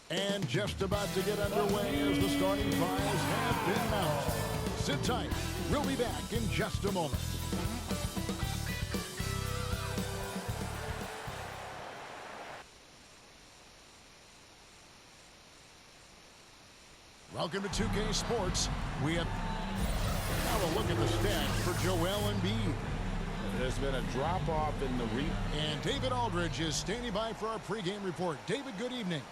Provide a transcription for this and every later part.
And just about to get underway as the starting fives have been announced. Sit tight. We'll be back in just a moment. Welcome to 2K Sports. We have now a look at the stats for Joel Embiid. There's been a drop-off in the And David Aldridge is standing by for our pregame report. David, good evening.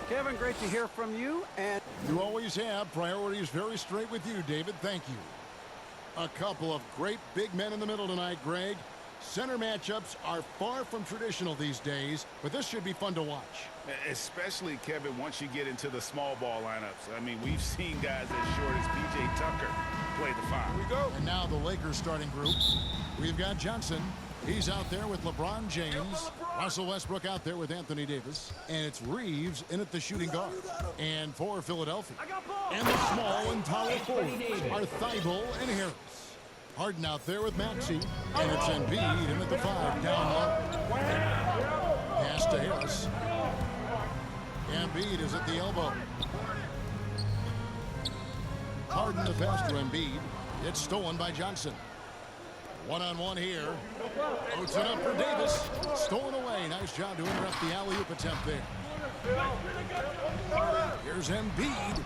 Kevin, great to hear from you. And you always have. Priorities very straight with you, David. Thank you. A couple of great big men in the middle tonight, Greg. Center matchups are far from traditional these days, but this should be fun to watch. Especially, Kevin, once you get into the small ball lineups. I mean, we've seen guys as short as P.J. Tucker play the five. Here we go. And now the Lakers starting group. We've got Johnson. He's out there with LeBron James. Russell Westbrook out there with Anthony Davis. And it's Reeves in at the shooting guard. And for Philadelphia. And the small and power forwards are Thibault and Harris. Harden out there with Maxey. And it's Embiid in at the 5 down low. Pass to Harris. Embiid is at the elbow. Harden the pass to Embiid. It's stolen by Johnson. One-on-one here. Puts it up for Davis. Stolen away. Nice job to interrupt the alley-oop attempt there. Here's Embiid.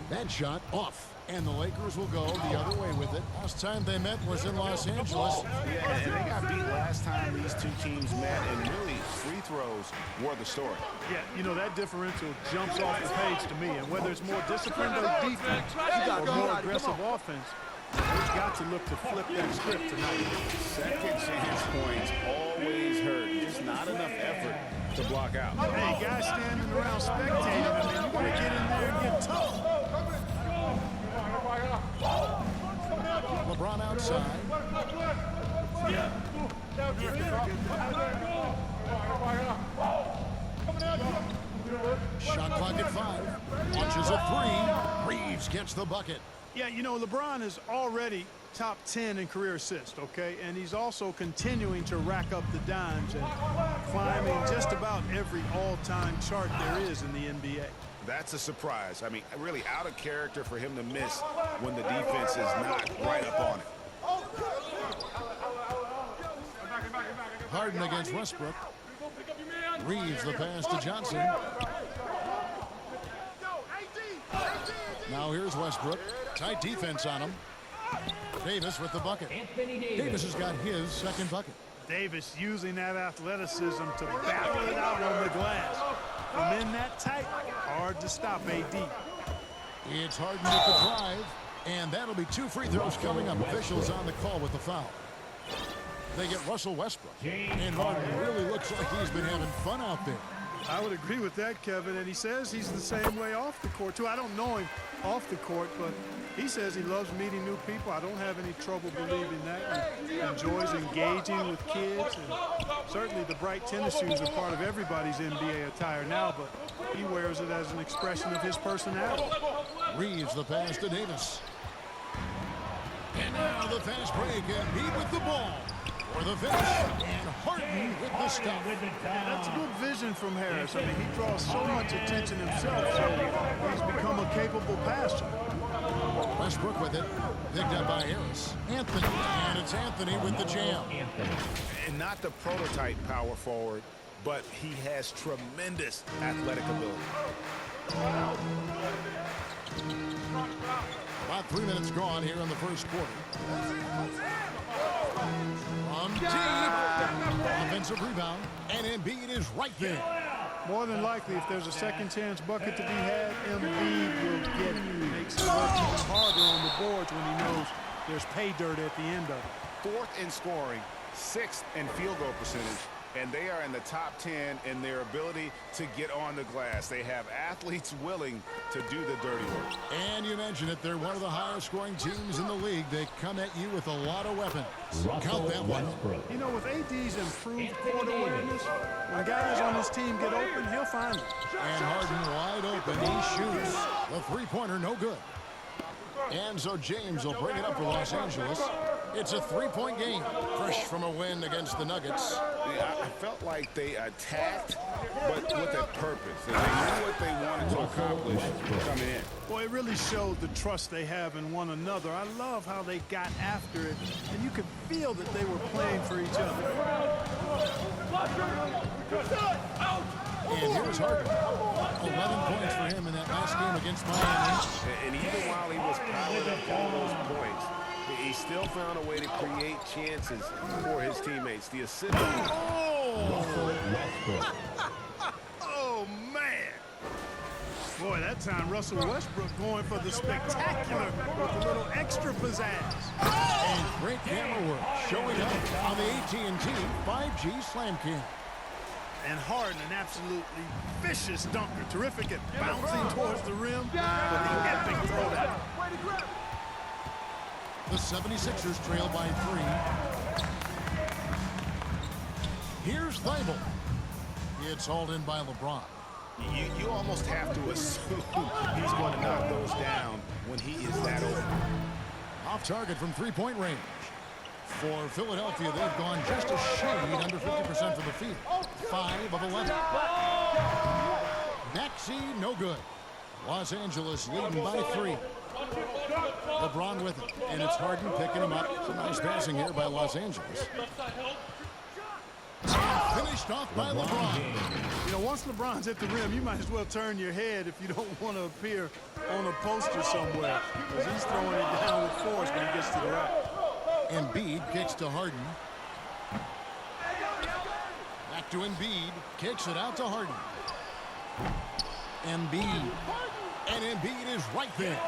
That shot off. And the Lakers will go the other way with it. Last time they met was in Los Angeles. Yeah, they got beat last time these two teams met, and really free throws were the story. Yeah, you know, that differential jumps off the page to me. And whether it's more disciplined or defense or more aggressive offense, they've got to look to flip that script tonight. Second chance points always hurt. Just not enough effort to block out. Hey, guys standing around spectating, I mean, you want to get in there and get tough. LeBron outside. Shot clock at 5. Launches a 3. Reeves gets the bucket. Yeah, you know, LeBron is already top 10 in career assists, okay? And he's also continuing to rack up the dimes and climbing just about every all-time chart there is in the NBA. That's a surprise. I mean, really out of character for him to miss when the defense is not right up on it. Harden against Westbrook. Reeves the pass to Johnson. Now here's Westbrook. Tight defense on him. Davis with the bucket. Davis has got his second bucket. Davis using that athleticism to battle it out on the glass. From in that tight, hard to stop AD. It's Harden with the drive, and that'll be 2 free throws coming up. Officials on the call with the foul. They get Russell Westbrook, and Harden really looks like he's been having fun out there. I would agree with that, Kevin, and he says he's the same way off the court, too. I don't know him off the court, but he says he loves meeting new people. I don't have any trouble believing that. He enjoys engaging with kids, and certainly the bright tennis shoes are part of everybody's NBA attire now, but he wears it as an expression of his personality. Reeves the pass to Davis. And now the fast break, and Embiid with the ball. For the finish, and Harden with the stop. That's a good vision from Harris. I mean, he draws so much attention himself, so he's become a capable passer. Westbrook with it, picked up by Harris. Anthony, and it's Anthony with the jam. And not the prototype power forward, but he has tremendous athletic ability. About 3 minutes gone here in the first quarter. From deep. Offensive rebound. And Embiid is right there. More than likely, if there's a second chance bucket to be had, Embiid will get it. Makes it much harder on the boards when he knows there's pay dirt at the end of it. 4th in scoring, 6th in field goal percentage, and they are in the top 10 in their ability to get on the glass. They have athletes willing to do the dirty work. And you mentioned it, they're one of the highest scoring teams in the league. They come at you with a lot of weapons. Count that one. You know, with AD's improved court awareness, when guys on his team get open, he'll find them. And Harden wide open. He shoots. The three-pointer no good. And so James will bring it up for Los Angeles. It's a three-point game. Fresh from a win against the Nuggets. Yeah, I felt like they attacked, but with a purpose. And they knew what they wanted to accomplish coming in. Boy, it really showed the trust they have in one another. I love how they got after it, and you could feel that they were playing for each other. And here's Harden. 11 points for him in that last game against Miami. And even while he was piling up all those points, he still found a way to create chances for his teammates. The assist. Oh, man. Boy, that time Russell Westbrook going for the spectacular with a little extra pizzazz. And great camera work showing up on the AT&T 5G Slam Cam. And Harden, an absolutely vicious dunker. Terrific at bouncing towards the rim with the epic throwdown. The 76ers trail by 3. Here's Thibault. It's hauled in by LeBron. You almost have to assume he's going to knock those down when he is that open. Off target from three-point range. For Philadelphia, they've gone just a shade under 50% from the field. 5 of 11. Maxey, no good. Los Angeles leading by 3. LeBron with it, and it's Harden picking him up. Some nice passing here by Los Angeles. Finished off by LeBron. You know, once LeBron's at the rim, you might as well turn your head if you don't want to appear on a poster somewhere, because he's throwing it down with force when he gets to the rack. Embiid kicks to Harden. Back to Embiid. Kicks it out to Harden. Embiid. And Embiid is right there.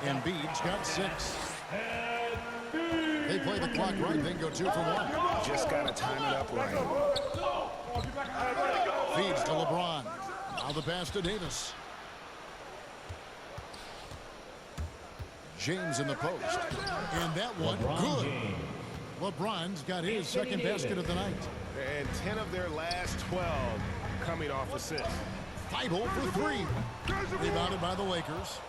Embiid's got 6. They play the clock right, then go 2 for 1. Just got to time it up right. Feeds to LeBron. Now the pass to Davis. James in the post. And that one, good. LeBron's got his second basket of the night. And 10 of their last 12 coming off assists. Thibault for 3. Rebounded by the Lakers.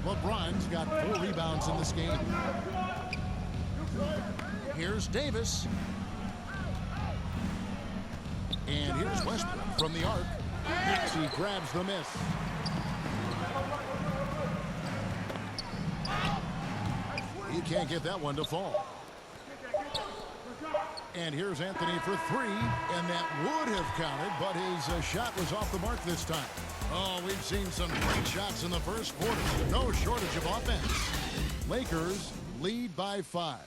LeBron's got 4 rebounds in this game. Here's Davis. And here's Westbrook from the arc. Maxey grabs the miss. He can't get that one to fall. And here's Anthony for 3, and that would have counted, but his shot was off the mark this time. Oh, we've seen some great shots in the first quarter. No shortage of offense. Lakers lead by 5.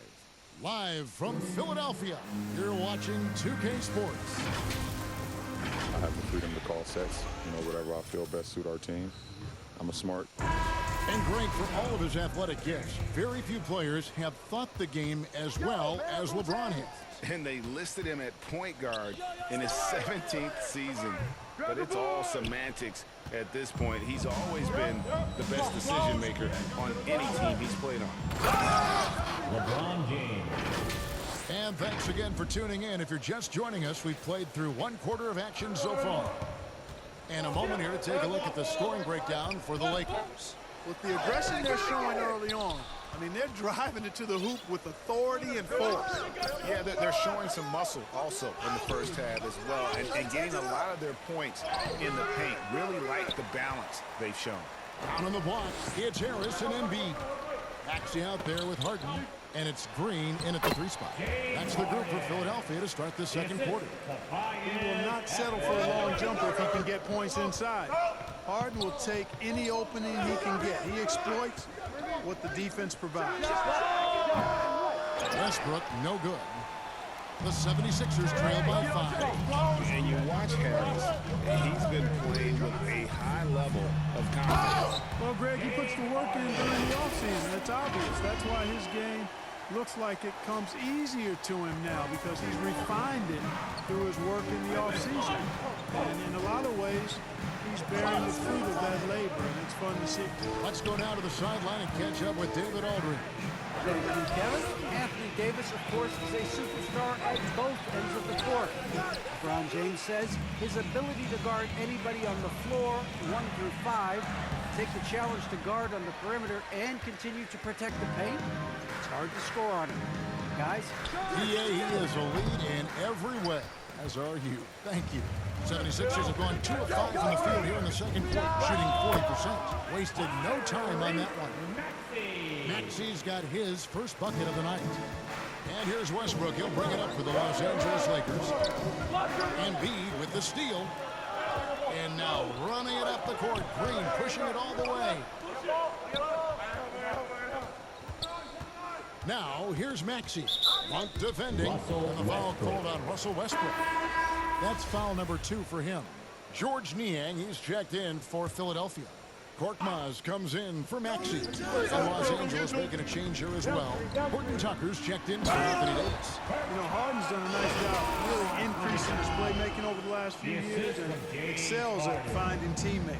Live from Philadelphia, you're watching 2K Sports. I have the freedom to call sets, whatever I feel best suit our team. I'm a smart. And great for all of his athletic gifts. Very few players have thought the game as well as LeBron has. And they listed him at point guard in his 17th season. But it's all semantics at this point. He's always been the best decision maker on any team he's played on. LeBron James. And thanks again for tuning in. If you're just joining us, we've played through 1 quarter of action so far. And a moment here to take a look at the scoring breakdown for the Lakers. With the aggression they're showing early on, I mean, they're driving it to the hoop with authority and force. Yeah, they're showing some muscle also in the first half as well, and getting a lot of their points in the paint. Really like the balance they've shown. Down on the block, it's Harris and Embiid. Maxey out there with Harden, and it's Green in at the 3 spot. That's the group for Philadelphia to start the second quarter. He will not settle for a long jumper if he can get points inside. Harden will take any opening he can get. He exploits what the defense provides. Westbrook, no good. The 76ers trail by 5. And you watch Harris, he's been playing with a high level of confidence. Well, Greg, he puts the work in during the offseason. It's obvious. That's why his game looks like it comes easier to him now, because he's refined it through his work in the offseason. And in a lot of ways, he's bearing the fruit of that labor, and it's fun to see. Let's go down to the sideline and catch up with David Aldridge. Thank you, Kevin. Anthony Davis, of course, is a superstar at both ends of the court. LeBron James says his ability to guard anybody on the floor, 1 through 5, take the challenge to guard on the perimeter, and continue to protect the paint, it's hard to score on him. Guys, He is a lead in every way, as are you. Thank you. 76ers have gone 2 of 5 in the field here in the second quarter, shooting 40%. Wasted no time on that one. Maxey's got his first bucket of the night. And here's Westbrook. He'll bring it up for the Los Angeles Lakers. Embiid with the steal. And now running it up the court. Green pushing it all the way. Now, here's Maxey. Monk defending. And the foul called on Russell Westbrook. That's foul number 2 for him. George Niang, he's checked in for Philadelphia. Korkmaz comes in for Maxey. And Los Angeles making a change here as well. Horton Tucker's checked in for Anthony Davis. You know, Harden's done a nice job really increasing his playmaking over the last few years and excels at finding teammates.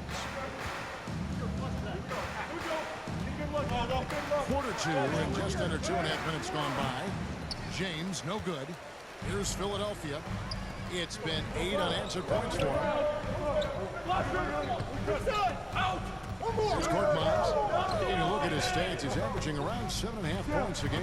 Quarter 2 and just under 2.5 minutes gone by. James, no good. Here's Philadelphia. It's been 8 unanswered points for him. Here's Korkmaz. Taking a look at his stats, he's averaging around 7.5 points a game.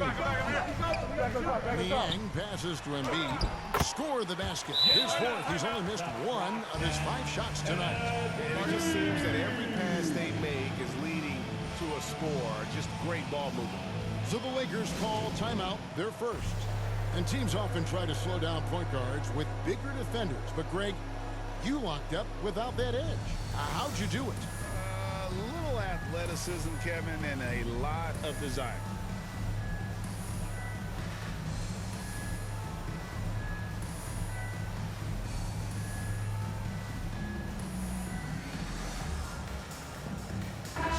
Niang passes to Embiid. Score the basket. His 4th. He's only missed 1 of his 5 shots tonight. It just seems that every pass they make is leading to a score. Just great ball movement. So the Lakers call timeout, their first. And teams often try to slow down point guards with bigger defenders. But, Greg, you locked up without that edge. How'd you do it? A little athleticism, Kevin, and a lot of desire.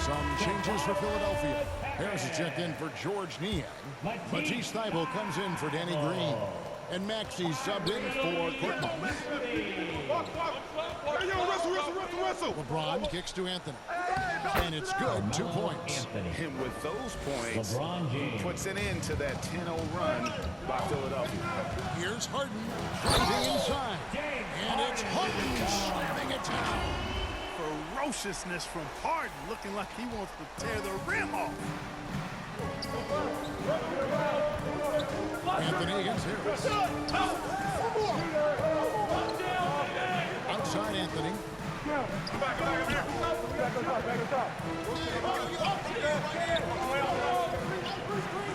Some changes for Philadelphia. Harris is checked in for George Niang. Matisse Thybulle comes in for Danny Green. And Maxey subbed in for Korkmaz. LeBron kicks to Anthony. And it's good, 2 points. And with those points, LeBron James puts an end to that 10-0 run by Philadelphia. Here's Harden driving inside. And it's Harden slamming it down. Ferociousness from Harden, looking like he wants to tear the rim off. Anthony against Harris. Outside Anthony.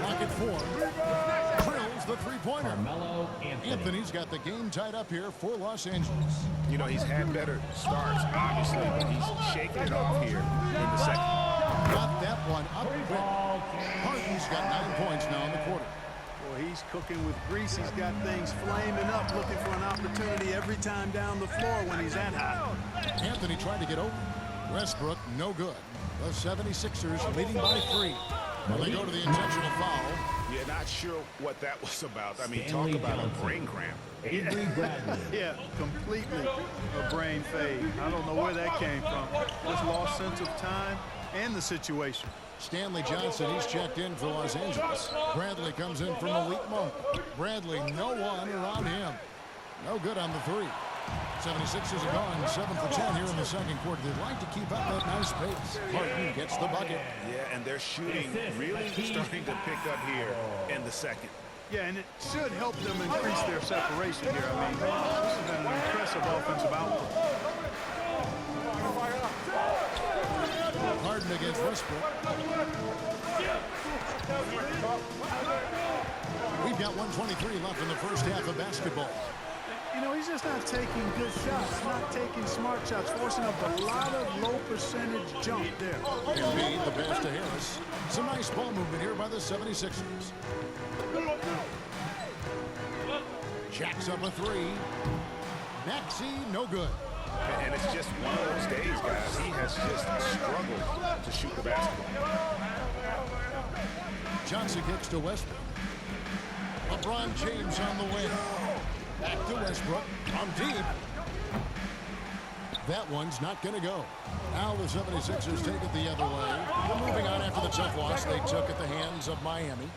Rocket 4. Drills the three-pointer. Carmelo Anthony. Anthony's got the game tied up here for Los Angeles. You know, he's had better starts, obviously, but he's shaking it off here in the second. Got that one up quick. Harden's got 9 points now in the quarter. Boy, he's cooking with grease. He's got things flaming up, looking for an opportunity every time down the floor when he's that hot. Anthony tried to get open. Westbrook, no good. The 76ers leading by 3. Well, they go to the intentional foul. Yeah, not sure what that was about. I mean, Stanley talk about Johnson. a brain cramp. Avery Bradley. Yeah, completely a brain fade. I don't know where that came from. Just lost sense of time and the situation. Stanley Johnson, he's checked in for Los Angeles. Bradley comes in from Malik Monk. Bradley, no one around him. No good on the 3. 76ers are gone 7 for 10 here in the second quarter. They'd like to keep up that nice pace. Harden gets the bucket. Yeah, and their shooting really starting to pick up here in the second. Yeah, and it should help them increase their separation here. I mean, this has been an impressive offensive output. Harden against Westbrook. We've got 1:23 left in the first half of basketball. You know, he's just not taking good shots, not taking smart shots, forcing up a lot of low percentage jump there. Embiid, the pass to Harris. Some nice ball movement here by the 76ers. Jacks up a 3. Maxey, no good. And it's just one of those days, guys. He has just struggled to shoot the basketball. Johnson kicks to Westbrook. LeBron James on the wing. Back to Westbrook. From deep. That one's not going to go. Now the 76ers take it the other way. We're moving on after the tough loss they took at the hands of Miami.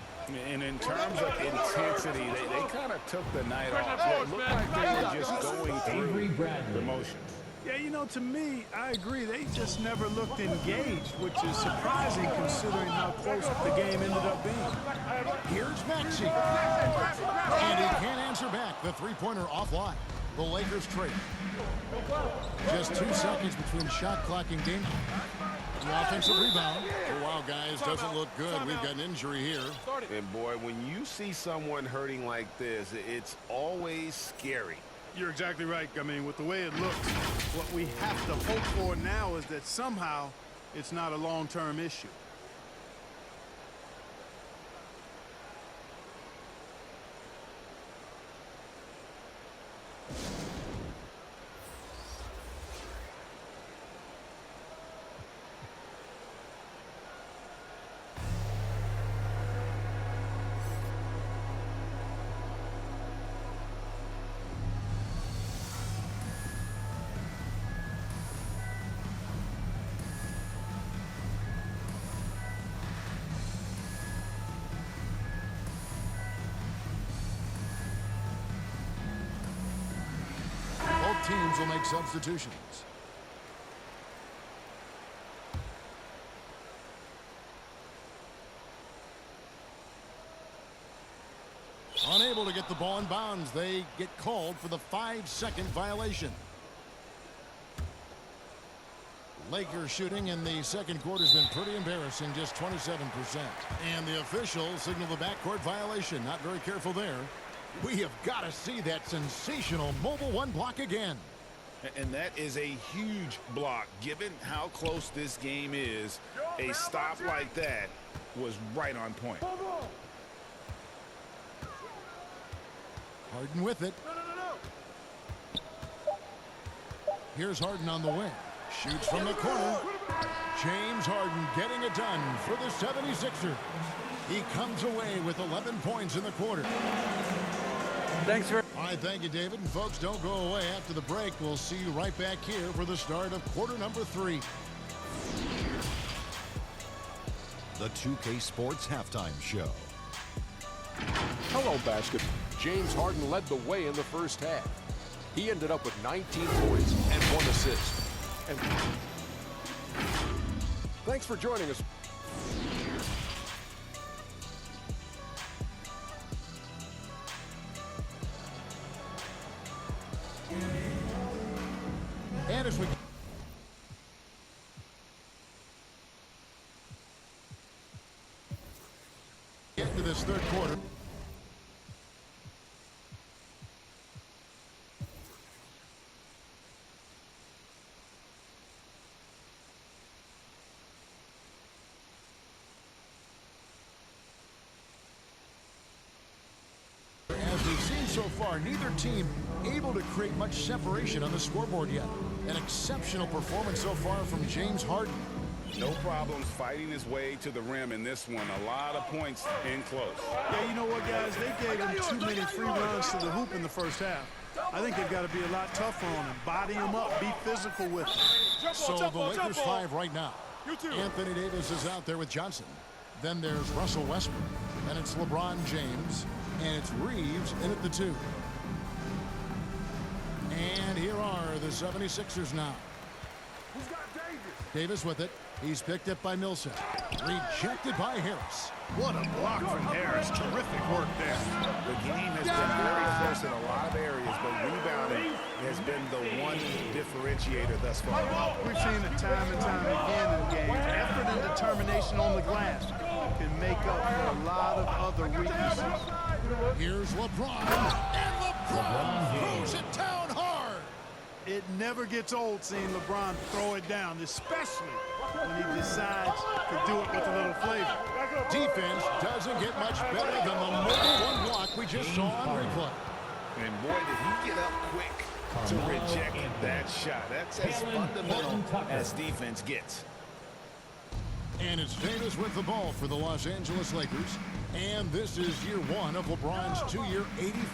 And in terms of intensity, they kind of took the night off. It looked like they were just going Avery through Bradley. the motions. Yeah, you know, to me, I agree. They just never looked engaged, which is surprising considering how close the game ended up being. Here's Maxey. And he can't answer back. The three-pointer offline. The Lakers trail. Just 2 seconds between shot clock and game. The offensive rebound. Oh, wow, guys, doesn't look good. We've got an injury here. And, boy, when you see someone hurting like this, it's always scary. You're exactly right. I mean, with the way it looks, what we have to hope for now is that somehow it's not a long-term issue. Both teams will make substitutions. Unable to get the ball in bounds. They get called for the 5-second violation. Lakers shooting in the second quarter has been pretty embarrassing, just 27%. And the officials signal the backcourt violation. Not very careful there. We have got to see that sensational Mobile One block again. And that is a huge block. Given how close this game is, a stop like that was right on point. Harden with it. Here's Harden on the wing. Shoots from the corner. James Harden getting it done for the 76ers. He comes away with 11 points in the quarter. Thanks for... All right, thank you, David. And folks, don't go away. After the break, we'll see you right back here for the start of quarter number 3. The 2K Sports Halftime Show. Hello, basketball. James Harden led the way in the first half. He ended up with 19 points and 1 assist. And thanks for joining us. And as we get into this third quarter, as we've seen so far, neither team able to create much separation on the scoreboard yet. An exceptional performance so far from James Harden. No problems fighting his way to the rim in this one. A lot of points in close. Yeah, you know what, guys? They gave him too many free runs to the hoop in the first half. I think they've got to be a lot tougher on him. Body him up, be physical with him. So the Lakers 5 right now. Anthony Davis is out there with Johnson. Then there's Russell Westbrook. Then it's LeBron James. And it's Reeves in at the 2. And here are the 76ers now. Davis with it. He's picked up by Millsap. Rejected by Harris. What a block from Harris. Terrific work there. The game has been very close in a lot of areas, but rebounding has been the one differentiator thus far. We've seen it time and time again in games. Effort and determination on the glass can make up for a lot of other weaknesses. Here's LeBron. And LeBron throws it down hard. It never gets old seeing LeBron throw it down, especially when he decides to do it with a little flavor. Defense doesn't get much better than the Mobile One block we just saw on replay. And boy, did he get up quick to reject that shot. That's as fundamental as defense gets. And it's Davis with the ball for the Los Angeles Lakers. And this is year 1 of LeBron's 2-year,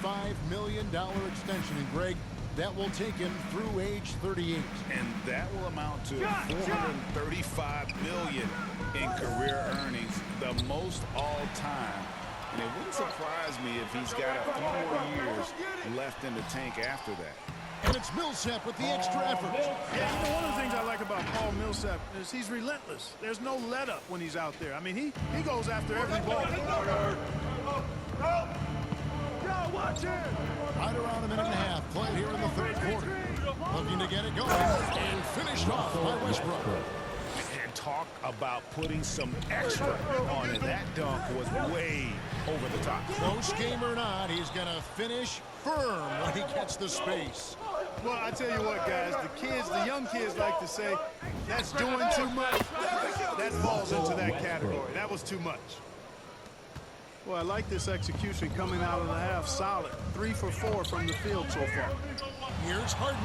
$85 million extension. And Greg, that will take him through age 38. And that will amount to $435 million in career earnings, the most all time. And it wouldn't surprise me if he's got a few more years left in the tank after that. And it's Millsap with the extra effort. Yeah, you know, one of the things I like about Paul Millsap is he's relentless. There's no let up when he's out there. I mean, he goes after every ball. Right around a minute and a half played here in the third quarter. Looking to get it going and finished off by Westbrook. And talk about putting some extra on it. That dunk was way over the top. Close game or not, he's going to finish firm when he gets the space. Well, I tell you what, guys, the young kids like to say, that's doing too much. That falls into that category. That was too much. Well, I like this execution coming out of the half solid. 3 for 4 from the field so far. Here's Harden.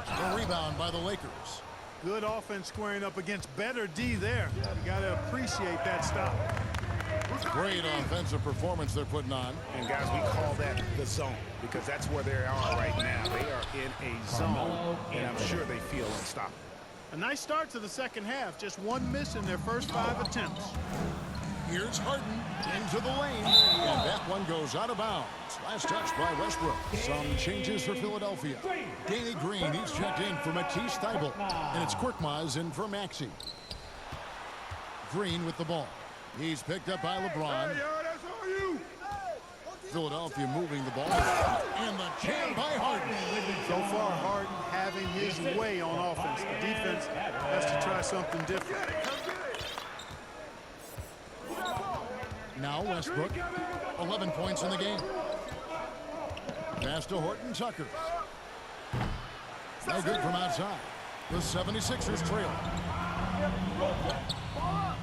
A rebound by the Lakers. Good offense squaring up against better D there. You got to appreciate that stop. Great offensive performance they're putting on. And guys, we call that the zone because that's where they are right now. They are in a zone, and I'm sure they feel unstoppable. A nice start to the second half. Just one miss in their first 5 attempts. Here's Harden into the lane, and that one goes out of bounds. Last touch by Westbrook. Some changes for Philadelphia. Danny Green, he's checked in for Matisse Thybulle, and it's Korkmaz in for Maxey. Green with the ball. He's picked up by LeBron. Philadelphia moving the ball, and the jam by Harden. So far, Harden having his way on offense. The defense has to try something different. Now Westbrook, 11 points in the game. Pass to Horton Tucker. No good from outside. The 76ers trail.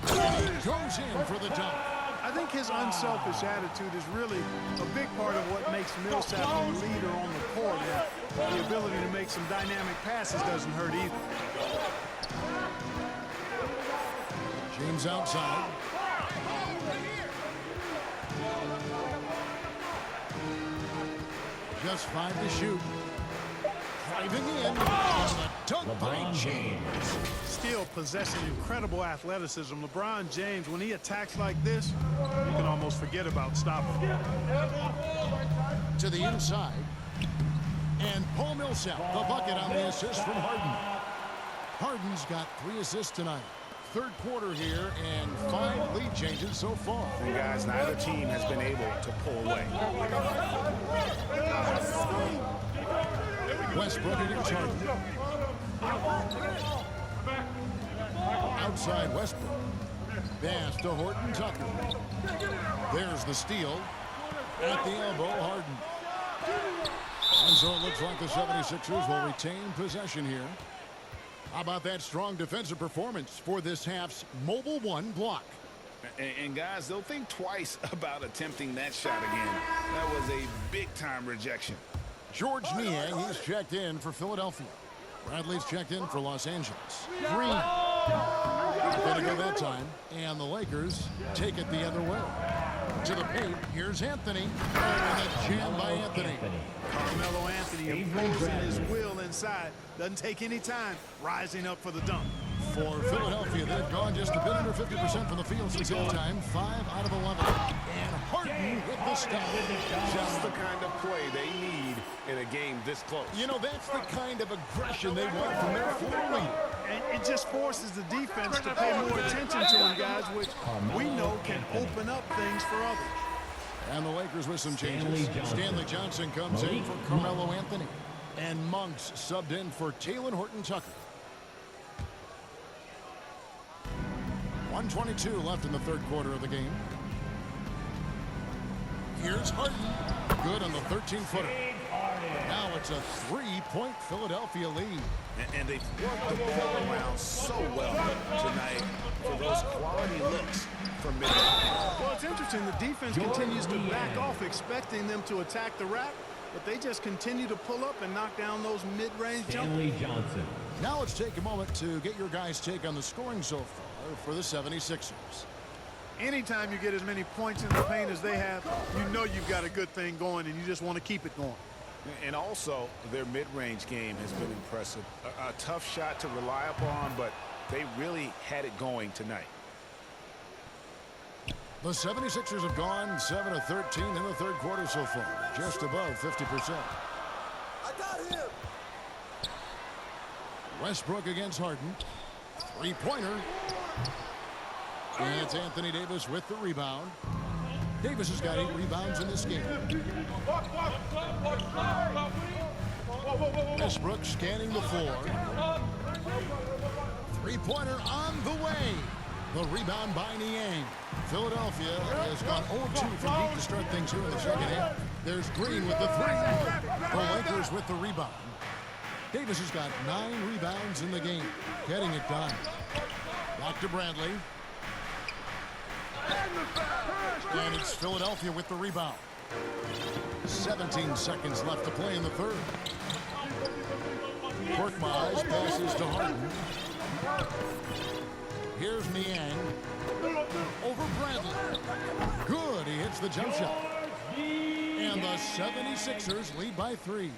And he goes in for the dunk. I think his unselfish attitude is really a big part of what makes Millsap a leader on the court. And the ability to make some dynamic passes doesn't hurt either. James outside. Just 5 to shoot. Driving in. And the dunk by James. Still possessing incredible athleticism. LeBron James, when he attacks like this, you can almost forget about stopping him. To the inside. And Paul Millsap, the bucket on the assist from Harden. Harden's got 3 assists tonight. Third quarter here and 5 lead changes so far. And guys, neither team has been able to pull away. Westbrook against Harden. Outside Westbrook. Pass to Horton Tucker. There's the steal. At the elbow, Harden. And so it looks like the 76ers will retain possession here. How about that strong defensive performance for this half's Mobile One block? And guys, they'll think twice about attempting that shot again. That was a big-time rejection. George Niang, he's checked in for Philadelphia. Bradley's checked in for Los Angeles. Green. Gonna go that time. And the Lakers take it the other way. To the paint, here's Anthony. And a jam by Anthony. Carmelo Anthony imposing his will inside. Doesn't take any time. Rising up for the dunk. For Philadelphia, they've gone just a bit under 50% from the field since halftime. 5 out of 11. And Harden with the stop. Just the kind of play they need in a game this close. You know, that's the kind of aggression they want from their floor leader. And it just forces the defense to pay more attention to him, guys, which we know can open up things for others. And the Lakers with some changes. Stanley Johnson comes in for Carmelo Anthony. And Monks subbed in for Talen Horton Tucker. 1:22 left in the third quarter of the game. Here's Harden. Good on the 13-footer. Now it's a 3-point Philadelphia lead. And they've worked the ball around so well tonight for those quality looks from mid-range. Well, it's interesting. The defense continues to back off, expecting them to attack the rack, but they just continue to pull up and knock down those mid-range jumpers. Johnson. Now let's take a moment to get your guys' take on the scoring so far for the 76ers. Anytime you get as many points in the paint as they have, you know you've got a good thing going, and you just want to keep it going. And also, their mid-range game has been impressive. A tough shot to rely upon, but they really had it going tonight. The 76ers have gone 7 of 13 in the third quarter so far, just above 50%. Westbrook against Harden. Three-pointer. And it's Anthony Davis with the rebound. Davis has got 8 rebounds in this game. Westbrook scanning the floor. Three-pointer on the way. The rebound by Niang. Philadelphia has gone 0-2 from deep to start things here in the second half. There's Green with the three. The Lakers with the rebound. Davis has got 9 rebounds in the game. Getting it done. Back to Bradley. And it's Philadelphia with the rebound. 17 seconds left to play in the third. Korkmaz passes to Harden. Here's Niang. Over Bradley. Good. He hits the jump shot. And the 76ers lead by 3.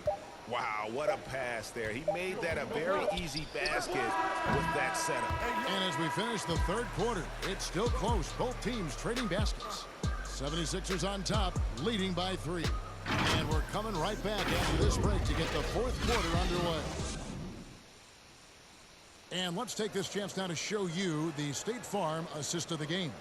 Wow, what a pass there. He made that a very easy basket with that setup. And as we finish the third quarter, it's still close. Both teams trading baskets. 76ers on top, leading by 3. And we're coming right back after this break to get the fourth quarter underway. And let's take this chance now to show you the State Farm assist of the game.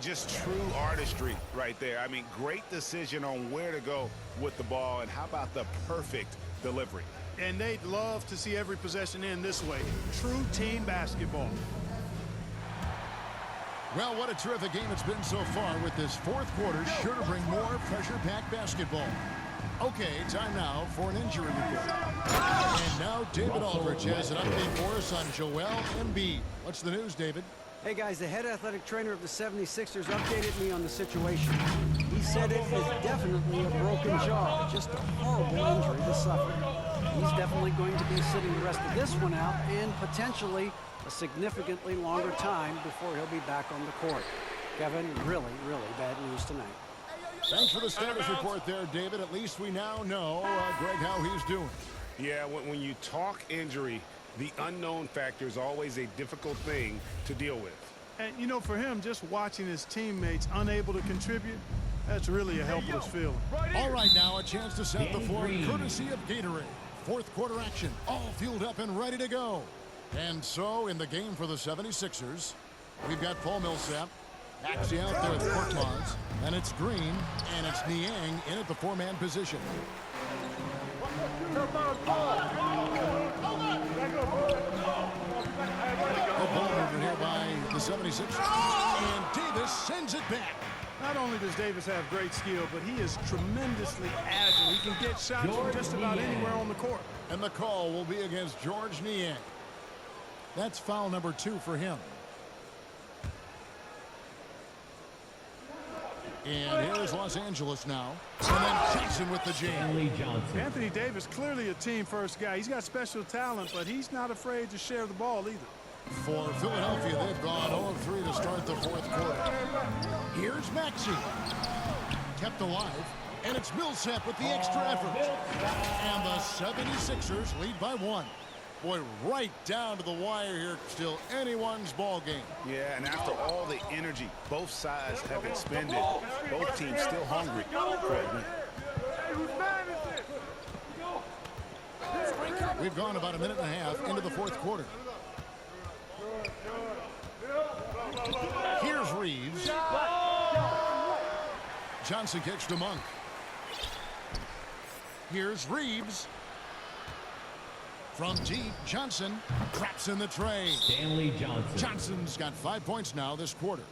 Just true artistry right there. I mean, great decision on where to go with the ball, and how about the perfect delivery? And they'd love to see every possession end this way. True team basketball. Well, what a terrific game it's been so far, with this fourth quarter sure to bring more pressure-packed basketball. Okay, time now for an injury report. And now David Aldridge has an update for us on Joel Embiid. What's the news, David? Hey guys, the head athletic trainer of the 76ers updated me on the situation. He said it is definitely a broken jaw, just a horrible injury to suffer. He's definitely going to be sitting the rest of this one out, and potentially a significantly longer time before he'll be back on the court. Kevin, really, really bad news tonight. Thanks for the status report there, David. At least we now know, Greg, how he's doing. Yeah, when you talk injury, the unknown factor is always a difficult thing to deal with. And, you know, for him, just watching his teammates unable to contribute, that's really a helpless feeling. All right, now a chance to set the floor courtesy of Gatorade. Fourth quarter action, all fueled up and ready to go. And so, in the game for the 76ers, we've got Paul Millsap. Maxey out there with Korkmaz. And it's Green, and it's Niang in at the 4-man position. The ball movement here by the 76ers. And Davis sends it back. Not only does Davis have great skill, but he is tremendously agile. He can get shots from just about anywhere on the court. And the call will be against George Niang. That's foul number 2 for him. And here's Los Angeles now. And then Jackson with the jam. Stanley Johnson. Anthony Davis, clearly a team-first guy. He's got special talent, but he's not afraid to share the ball either. For Philadelphia, they've gone 0-3 to start the fourth quarter. Here's Maxey. Kept alive. And it's Millsap with the extra effort. And the 76ers lead by 1. Boy, right down to the wire here. Still anyone's ball game. Yeah, and after all the energy both sides have expended, both teams still hungry for a win. We've gone about a minute and a half into the fourth quarter. Here's Reeves. Johnson kicks to Monk. Here's Reeves. From deep, Johnson traps in the tray. Stanley Johnson. Johnson's got 5 points now this quarter.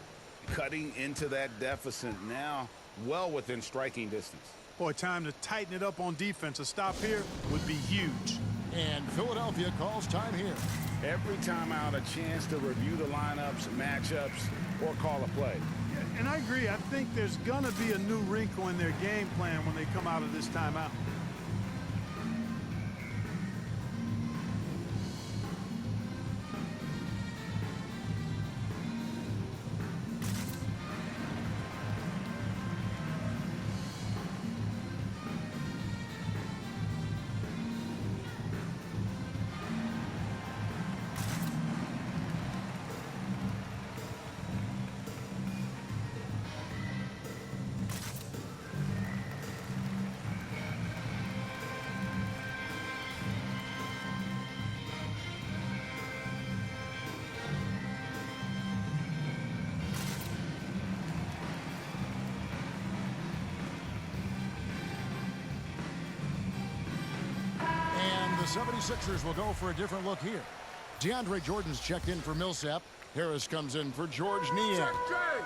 Cutting into that deficit now, well within striking distance. Boy, time to tighten it up on defense. A stop here would be huge. And Philadelphia calls time here. Every time out, a chance to review the lineups, matchups, or call a play. And I agree. I think there's going to be a new wrinkle in their game plan when they come out of this timeout. 76ers will go for a different look here. DeAndre Jordan's checked in for Millsap. Harris comes in for George Niang.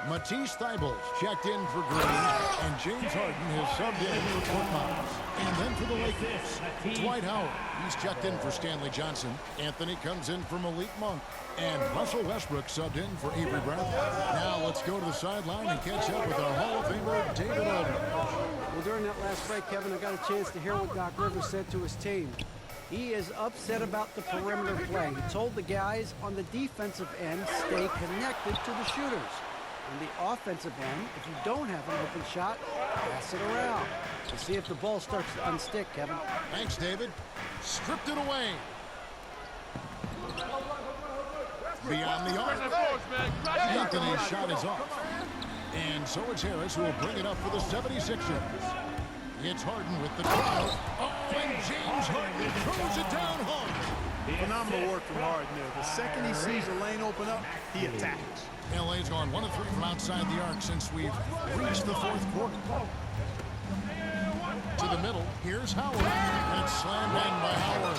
Matisse Thybulle's checked in for Green. And James Harden has subbed in for Fort Myers. And then for the Lakers, Dwight Howard. He's checked in for Stanley Johnson. Anthony comes in for Malik Monk. And Russell Westbrook subbed in for Avery Bradley. Now let's go to the sideline and catch up with our Hall of Famer, David Aldridge. Well, during that last break, Kevin, I got a chance to hear what Doc Rivers said to his team. He is upset about the perimeter play. He told the guys on the defensive end, stay connected to the shooters. On the offensive end, if you don't have an open shot, pass it around. To see if the ball starts to unstick, Kevin. Thanks, David. Stripped it away. Beyond the arc. Anthony's shot is off. And so it's Harris who will bring it up for the 76ers. It's Harden with the drive. Oh, and James Harden throws it down hard. Phenomenal work from Harden there. The second he sees a lane open up, he attacks. LA's gone 1 of 3 from outside the arc since we've reached the fourth quarter. To the middle, here's Howard. And it's slammed in by Howard.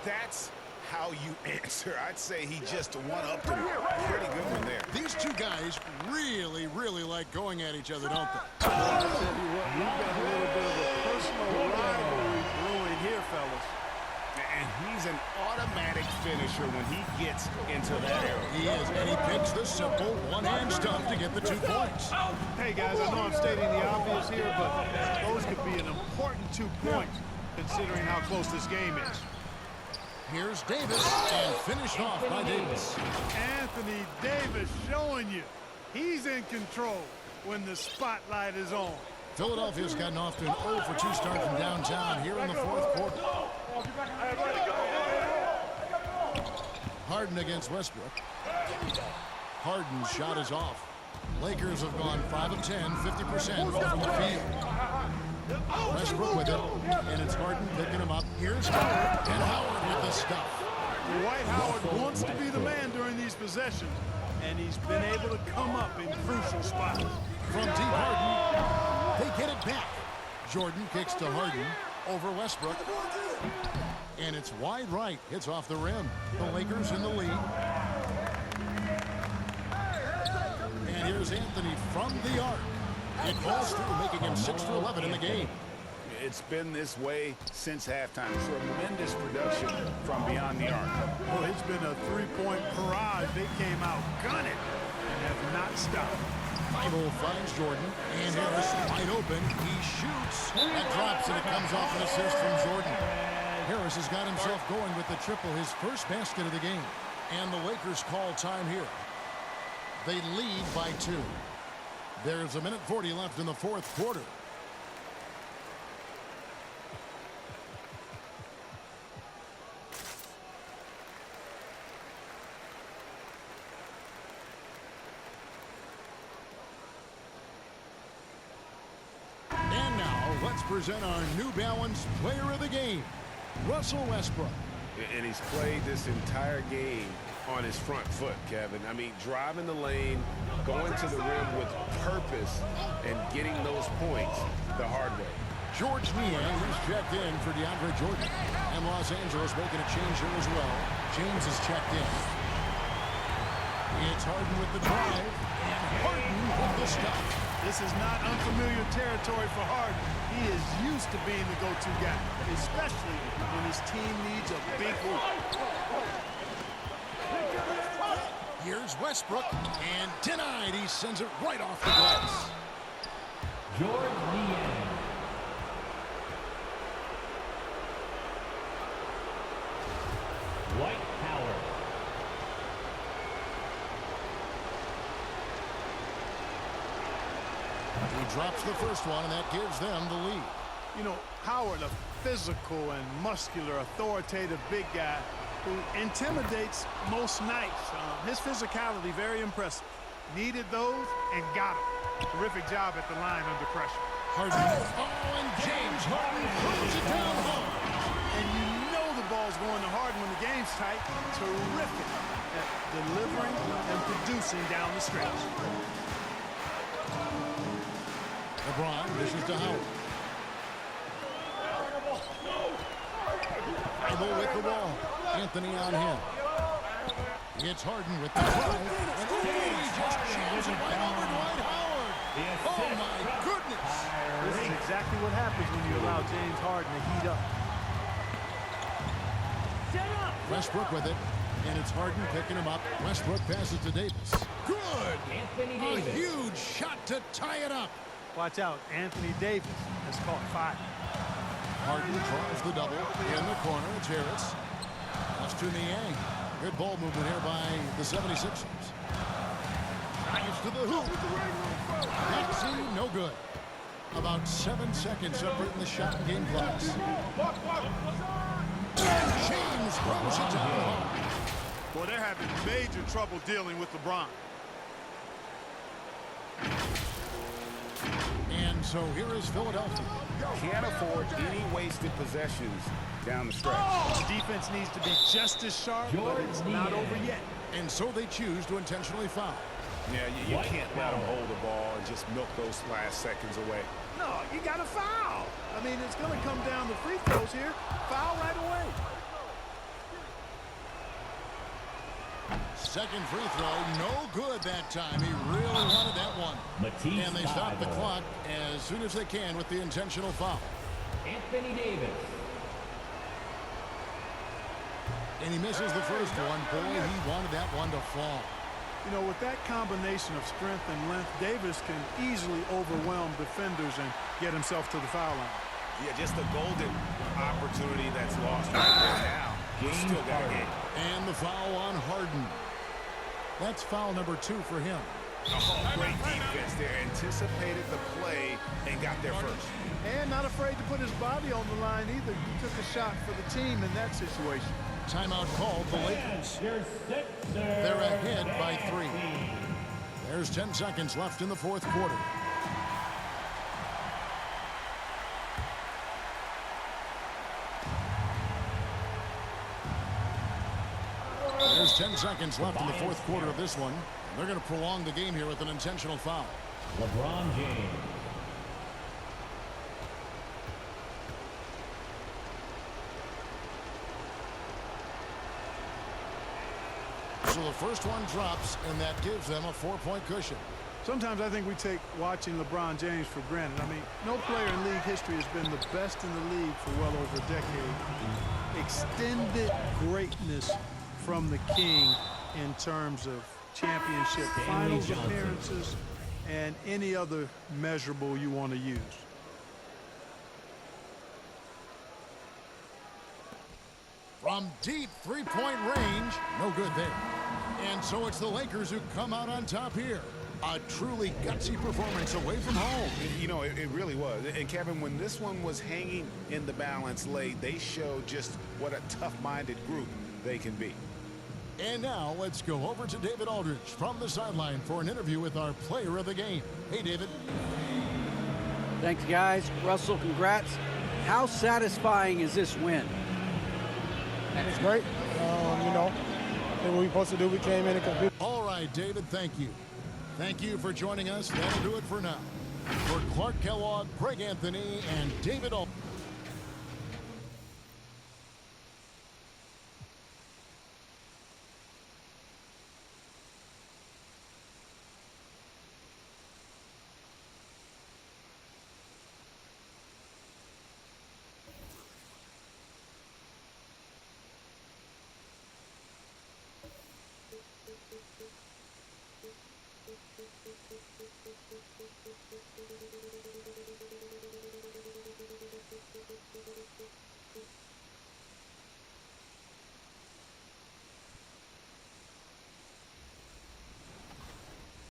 That's how you answer. I'd say he just one-upped him. Pretty good one there. These two guys really, really like going at each other, don't they? I'll tell you what, we've got a little bit of a personal rivalry brewing here, fellas. And he's an automatic finisher when he gets into that area. He is, and he picks the simple one-hand stuff to get the 2 points. Hey, guys, I know I'm stating the obvious here, but those could be an important 2 points considering how close this game is. Here's Davis, and finished off by Davis. Anthony Davis showing you he's in control when the spotlight is on. Philadelphia's gotten off to an 0 for 2 start from downtown here in the fourth quarter. Harden against Westbrook. Harden's shot is off. Lakers have gone 5 of 10, 50% from the field. Westbrook with it, and it's Harden picking him up. Here's Howard, and Howard with the stuff. Dwight Howard wants to be the man during these possessions, and he's been able to come up in crucial spots. From deep Harden, they get it back. Jordan kicks to Harden over Westbrook. And it's wide right. It's off the rim. The Lakers in the lead. And here's Anthony from the arc. It falls through, making him 6 for 11 in the game. It's been this way since halftime. Tremendous production from beyond the arc. Well, it's been a three-point barrage. They came out gunning and have not stopped. Bible finds Jordan, and Harris wide open. He shoots. That drops, and it comes off an assist from Jordan. Harris has got himself going with the triple, his first basket of the game. And the Lakers call time here. They lead by 2. There's 1:40 left in the fourth quarter. And now, let's present our New Balance player of the game, Russell Westbrook. And he's played this entire game on his front foot, Kevin. I mean, driving the lane, going to the rim with purpose, and getting those points the hard way. George Niang is checked in for DeAndre Jordan. And Los Angeles making a change here as well. James is checked in. It's Harden with the drive, and Harden with the stop. This is not unfamiliar territory for Harden. He is used to being the go-to guy, especially when his team needs a big hoop. Here's Westbrook, and denied. He sends it right off the glass. George Niang. Dwight Howard. He drops the first one, and that gives them the lead. You know, Howard, a physical and muscular, authoritative big guy who intimidates most nights. His physicality, very impressive. Needed those and got them. Terrific job at the line under pressure. Harden. Oh, and James Harden throws it down hard. And you know the ball's going to Harden when the game's tight. Terrific at delivering and producing down the stretch. LeBron dishes to Howard. Bible with the ball. Anthony on him. It's Harden with the drive. And he just jams it right over Dwight Howard. Oh, my goodness. This is exactly what happens when you allow James Harden to heat up. Westbrook with it. And it's Harden picking him up. Westbrook passes to Davis. Good. Anthony A Davis. huge shot to tie it up. Watch out, Anthony Davis has caught fire. Harden draws the double in the corner. It's Harris. Pass to Niang. Good ball movement here by the 76ers. Drives to the hoop. Maxey, no good. About 7 seconds separating the shot and game clocks. James throws it down hard. Boy, they're having major trouble dealing with LeBron. And so here is Philadelphia. Can't afford any wasted possessions down the stretch. The defense needs to be just as sharp, but it's not over yet. And so they choose to intentionally foul. Yeah, you can't let them hold the ball and just milk those last seconds away. No, you got to foul. I mean, it's going to come down to free throws here. Foul right away. Second free throw, no good that time. He really wanted that one. Matisse And they stop the Thybulle. clock as soon as they can with the intentional foul. Anthony Davis. And he misses the first one. Boy, he wanted that one to fall. You know, with that combination of strength and length, Davis can easily overwhelm defenders and get himself to the foul line. Yeah, just a golden opportunity that's lost right there now. He's still got a game. And the foul on Harden. That's foul number 2 for him. Oh, great defense there. Anticipated the play and got there first. And not afraid to put his body on the line either. He took a shot for the team in that situation. Timeout called the Lakers. They're ahead by 3. There's 10 seconds left in the fourth quarter. There's 10 seconds left in the fourth quarter of this one. They're going to prolong the game here with an intentional foul. LeBron James. So the first one drops, and that gives them a 4-point cushion. Sometimes I think we take watching LeBron James for granted. I mean, no player in league history has been the best in the league for well over a decade. Extended greatness from the king in terms of championship finals appearances and any other measurable you want to use. From deep three-point range, no good there. And so it's the Lakers who come out on top here. A truly gutsy performance away from home. You know, it really was. And Kevin, when this one was hanging in the balance late, they showed just what a tough-minded group they can be. And now let's go over to David Aldridge from the sideline for an interview with our player of the game. Hey, David. Thanks, guys. Russell, congrats. How satisfying is this win? It's great. You know, what we were supposed to do, we came in and competed. All right, David, thank you. Thank you for joining us. That'll do it for now. For Clark Kellogg, Greg Anthony, and David Aldridge.